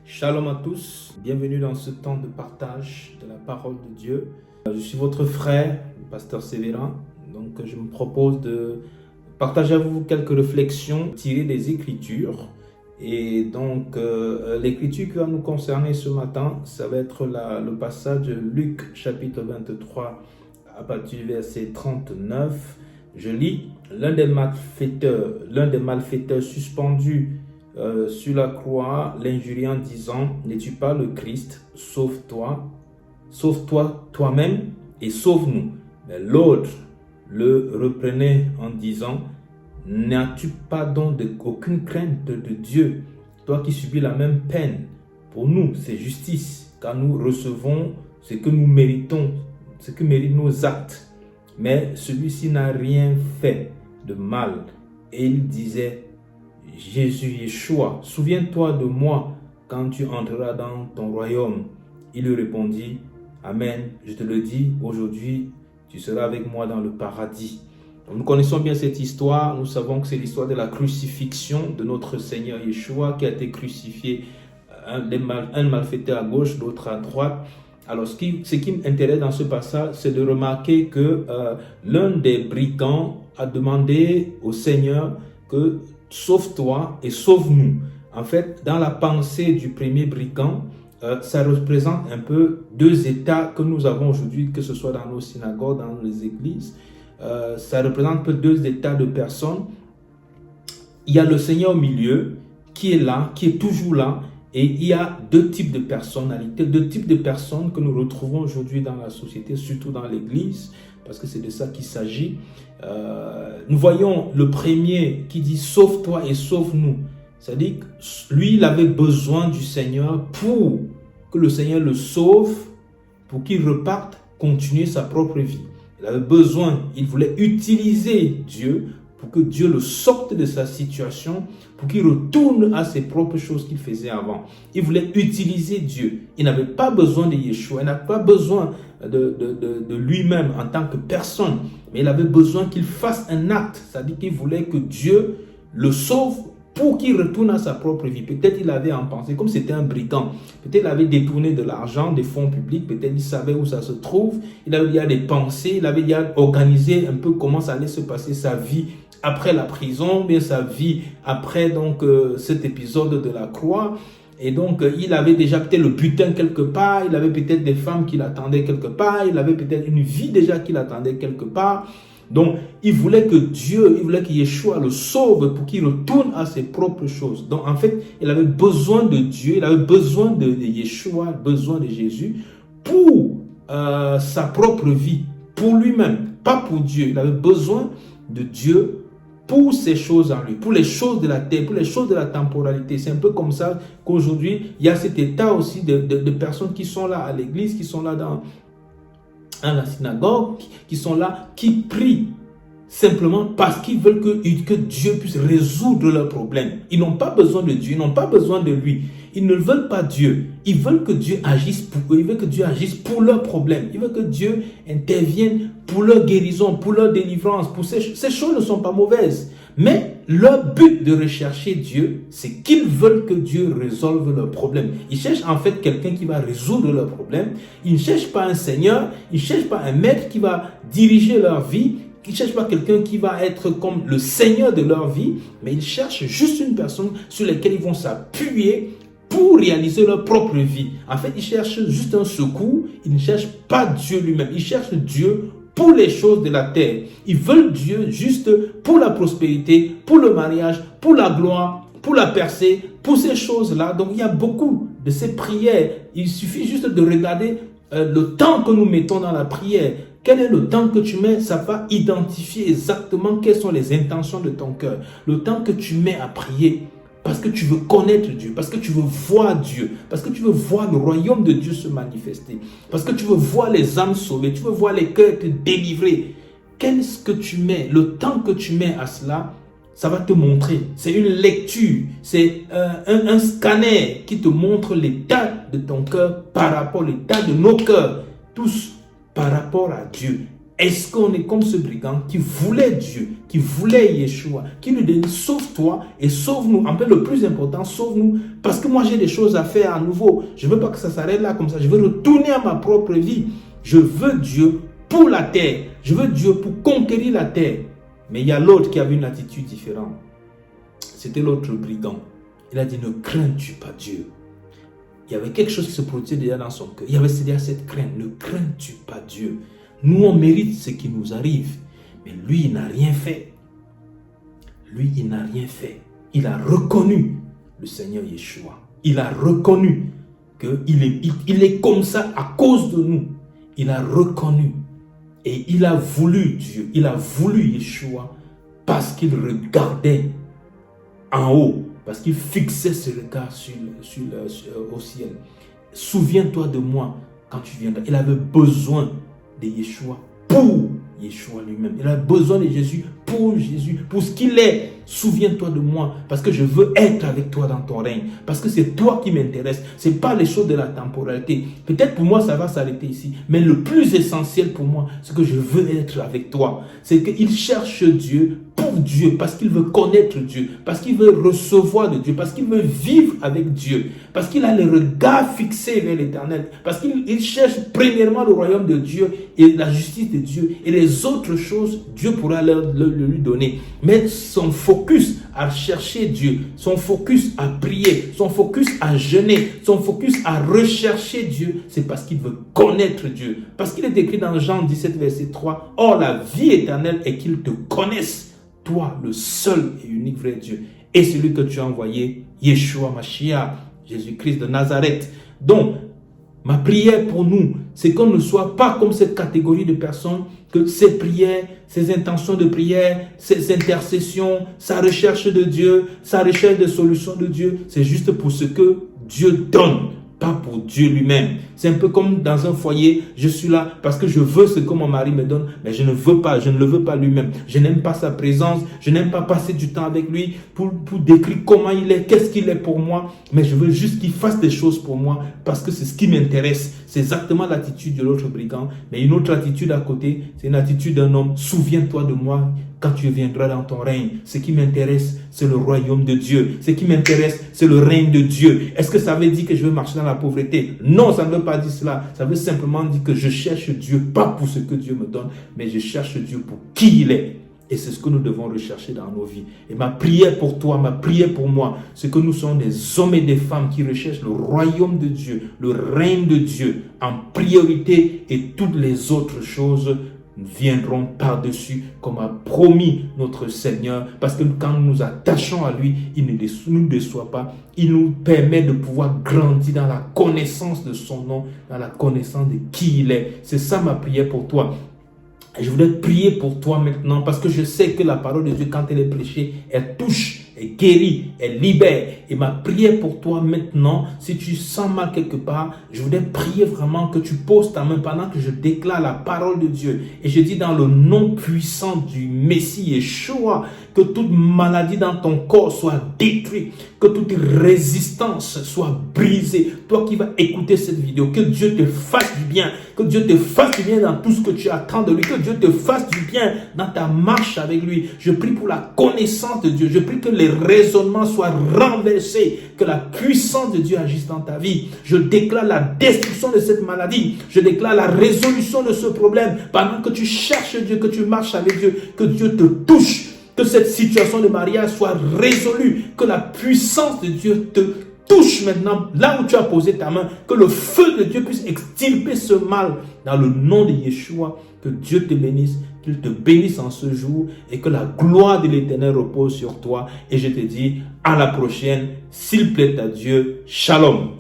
Shalom à tous, bienvenue dans ce temps de partage de la parole de Dieu. Je suis votre frère, le pasteur Sévérin. Donc je me propose de partager avec vous quelques réflexions tirées des Écritures. Et donc l'écriture qui va nous concerner ce matin, ça va être le passage de Luc chapitre 23 à partir du verset 39. Je lis: l'un des malfaiteurs suspendu sur la croix l'injurie en disant: n'es-tu pas le Christ? Sauve-toi toi-même et sauve-nous. Mais l'autre le reprenait en disant: n'as-tu pas donc aucune crainte de Dieu, toi qui subis la même peine? Pour nous, c'est justice, car nous recevons ce que nous méritons, ce que méritent nos actes. Mais celui-ci n'a rien fait de mal. Et il disait: Jésus, Yeshua, souviens-toi de moi quand tu entreras dans ton royaume. Il lui répondit: Amen, je te le dis, aujourd'hui, tu seras avec moi dans le paradis. Nous connaissons bien cette histoire. Nous savons que c'est l'histoire de la crucifixion de notre Seigneur Yeshua qui a été crucifié, un malfaiteur à gauche, l'autre à droite. Alors, ce qui m'intéresse dans ce passage, c'est de remarquer que l'un des brigands a demandé au Seigneur que sauve-toi et sauve-nous. En fait, dans la pensée du premier brigand, ça représente un peu deux états que nous avons aujourd'hui, que ce soit dans nos synagogues, dans les églises. Ça représente un peu deux états de personnes. Il y a le Seigneur au milieu, qui est là, qui est toujours là. Et il y a deux types de personnalités, deux types de personnes que nous retrouvons aujourd'hui dans la société, surtout dans l'Église, parce que c'est de ça qu'il s'agit. Nous voyons le premier qui dit: sauve-toi et sauve-nous. C'est-à-dire que lui, il avait besoin du Seigneur pour que le Seigneur le sauve, pour qu'il reparte, continuer sa propre vie. Il avait besoin, il voulait utiliser Dieu pour que Dieu le sorte de sa situation, pour qu'il retourne à ses propres choses qu'il faisait avant. Il voulait utiliser Dieu. Il n'avait pas besoin de Yeshua, il n'avait pas besoin de lui-même en tant que personne, mais il avait besoin qu'il fasse un acte, c'est-à-dire qu'il voulait que Dieu le sauve pour qu'il retourne à sa propre vie. Peut-être il avait en pensée, comme c'était un brigand, peut-être il avait détourné de l'argent, des fonds publics, peut-être il savait où ça se trouve, il avait déjà des pensées, il avait déjà organisé un peu comment ça allait se passer sa vie après la prison, bien sa vie après cet épisode de la croix. Et donc, il avait déjà peut-être le butin quelque part, il avait peut-être des femmes qui l'attendaient quelque part, il avait peut-être une vie déjà qui l'attendait quelque part. Donc, il voulait que Yeshua le sauve pour qu'il retourne à ses propres choses. Donc, en fait, il avait besoin de Dieu, il avait besoin de Yeshua, besoin de Jésus pour sa propre vie, pour lui-même, pas pour Dieu. Il avait besoin de Dieu pour ces choses en lui, pour les choses de la terre, pour les choses de la temporalité. C'est un peu comme ça qu'aujourd'hui, il y a cet état aussi de personnes qui sont là à l'église, qui sont là dans la synagogue, qui sont là, qui prient simplement parce qu'ils veulent que Dieu puisse résoudre leurs problèmes. Ils n'ont pas besoin de Dieu, ils n'ont pas besoin de lui. Ils ne veulent pas Dieu. Ils veulent que Dieu agisse pour eux. Ils veulent que Dieu agisse pour leurs problèmes. Ils veulent que Dieu intervienne pour leur guérison, pour leur délivrance. Ces choses ne sont pas mauvaises. Mais leur but de rechercher Dieu, c'est qu'ils veulent que Dieu résolve leurs problèmes. Ils cherchent en fait quelqu'un qui va résoudre leurs problèmes. Ils ne cherchent pas un Seigneur. Ils ne cherchent pas un maître qui va diriger leur vie. Ils ne cherchent pas quelqu'un qui va être comme le Seigneur de leur vie. Mais ils cherchent juste une personne sur laquelle ils vont s'appuyer pour réaliser leur propre vie. En fait, ils cherchent juste un secours. Ils ne cherchent pas Dieu lui-même. Ils cherchent Dieu pour les choses de la terre. Ils veulent Dieu juste pour la prospérité, pour le mariage, pour la gloire, pour la percée, pour ces choses-là. Donc, il y a beaucoup de ces prières. Il suffit juste de regarder le temps que nous mettons dans la prière. Quel est le temps que tu mets? Ça va identifier exactement quelles sont les intentions de ton cœur. Le temps que tu mets à prier. Parce que tu veux connaître Dieu, parce que tu veux voir Dieu, parce que tu veux voir le royaume de Dieu se manifester, parce que tu veux voir les âmes sauvées, tu veux voir les cœurs être délivrés. Qu'est-ce que tu mets? Le temps que tu mets à cela, ça va te montrer. C'est une lecture, c'est un scanner qui te montre l'état de ton cœur par rapport à l'état de nos cœurs, tous par rapport à Dieu. Est-ce qu'on est comme ce brigand qui voulait Dieu, qui voulait Yeshua, qui lui dit sauve-toi et sauve-nous. En fait, le plus important, sauve-nous, parce que moi j'ai des choses à faire à nouveau. Je ne veux pas que ça s'arrête là comme ça. Je veux retourner à ma propre vie. Je veux Dieu pour la terre. Je veux Dieu pour conquérir la terre. Mais il y a l'autre qui avait une attitude différente. C'était l'autre brigand. Il a dit, ne crains-tu pas Dieu? Il y avait quelque chose qui se produisait déjà dans son cœur. Il y avait déjà cette crainte. Ne crains-tu pas Dieu? Nous, on mérite ce qui nous arrive. Mais lui, il n'a rien fait. Lui, il n'a rien fait. Il a reconnu le Seigneur Yeshua. Il a reconnu qu'il est comme ça à cause de nous. Il a reconnu. Et il a voulu Dieu. Il a voulu Yeshua parce qu'il regardait en haut. Parce qu'il fixait ses regards au ciel. Souviens-toi de moi quand tu viendras. Il avait besoin de Yeshua pour Yeshua lui-même. Il a besoin de Jésus, pour ce qu'il est. Souviens-toi de moi, parce que je veux être avec toi dans ton règne. Parce que c'est toi qui m'intéresse. Ce n'est pas les choses de la temporalité. Peut-être pour moi, ça va s'arrêter ici. Mais le plus essentiel pour moi, c'est que je veux être avec toi. C'est qu'il cherche Dieu pour Dieu, parce qu'il veut connaître Dieu, parce qu'il veut recevoir de Dieu, parce qu'il veut vivre avec Dieu, parce qu'il a les regards fixés vers l'éternel, parce qu'il cherche premièrement le royaume de Dieu et la justice de Dieu, et les autres choses, Dieu pourra le lui donner. Mais son focus à chercher Dieu, son focus à prier, son focus à jeûner, son focus à rechercher Dieu, c'est parce qu'il veut connaître Dieu. Parce qu'il est écrit dans Jean 17, verset 3, « Or la vie éternelle est qu'ils te connaissent, toi, le seul et unique vrai Dieu, et celui que tu as envoyé, Yeshua Mashiach, Jésus-Christ de Nazareth. » Donc, ma prière pour nous, c'est qu'on ne soit pas comme cette catégorie de personnes, que ces prières, ces intentions de prière, ces intercessions, sa recherche de Dieu, sa recherche de solutions de Dieu, c'est juste pour ce que Dieu donne, pas pour Dieu lui-même. C'est un peu comme dans un foyer, je suis là parce que je veux ce que mon mari me donne, mais je ne le veux pas lui-même. Je n'aime pas sa présence, je n'aime pas passer du temps avec lui pour décrire comment il est, qu'est-ce qu'il est pour moi, mais je veux juste qu'il fasse des choses pour moi parce que c'est ce qui m'intéresse. C'est exactement l'attitude de l'autre brigand, mais une autre attitude à côté, c'est une attitude d'un homme. Souviens-toi de moi quand tu viendras dans ton règne. Ce qui m'intéresse, c'est le royaume de Dieu. Ce qui m'intéresse, c'est le règne de Dieu. Est-ce que ça veut dire que je veux marcher dans la pauvreté? Non, ça ne veut pas dire cela. Ça veut simplement dire que je cherche Dieu, pas pour ce que Dieu me donne, mais je cherche Dieu pour qui il est. Et c'est ce que nous devons rechercher dans nos vies. Et ma prière pour toi, ma prière pour moi, c'est que nous sommes des hommes et des femmes qui recherchent le royaume de Dieu, le règne de Dieu en priorité, et toutes les autres choses viendront par-dessus, comme a promis notre Seigneur, parce que quand nous nous attachons à lui, il ne nous déçoit pas, il nous permet de pouvoir grandir dans la connaissance de son nom, dans la connaissance de qui il est. C'est ça ma prière pour toi. Et je voudrais prier pour toi maintenant, parce que je sais que la parole de Dieu, quand elle est prêchée, elle touche, elle guérit, elle libère. Et ma prière pour toi maintenant, si tu sens mal quelque part, je voudrais prier vraiment que tu poses ta main pendant que je déclare la parole de Dieu. Et je dis dans le nom puissant du Messie Yeshua, que toute maladie dans ton corps soit détruite, que toute résistance soit brisée. Toi qui vas écouter cette vidéo, que Dieu te fasse du bien, que Dieu te fasse du bien dans tout ce que tu attends de lui, que Dieu te fasse du bien dans ta marche avec lui. Je prie pour la connaissance de Dieu, je prie que les raisonnements soient renversés, que la puissance de Dieu agisse dans ta vie. Je déclare la destruction de cette maladie, je déclare la résolution de ce problème. Pendant que tu cherches Dieu, que tu marches avec Dieu, que Dieu te touche, que cette situation de mariage soit résolue, que la puissance de Dieu te touche maintenant, là où tu as posé ta main, que le feu de Dieu puisse extirper ce mal, dans le nom de Yeshua. Que Dieu te bénisse, qu'il te bénisse en ce jour, et que la gloire de l'Éternel repose sur toi. Et je te dis à la prochaine, s'il plaît à Dieu. Shalom.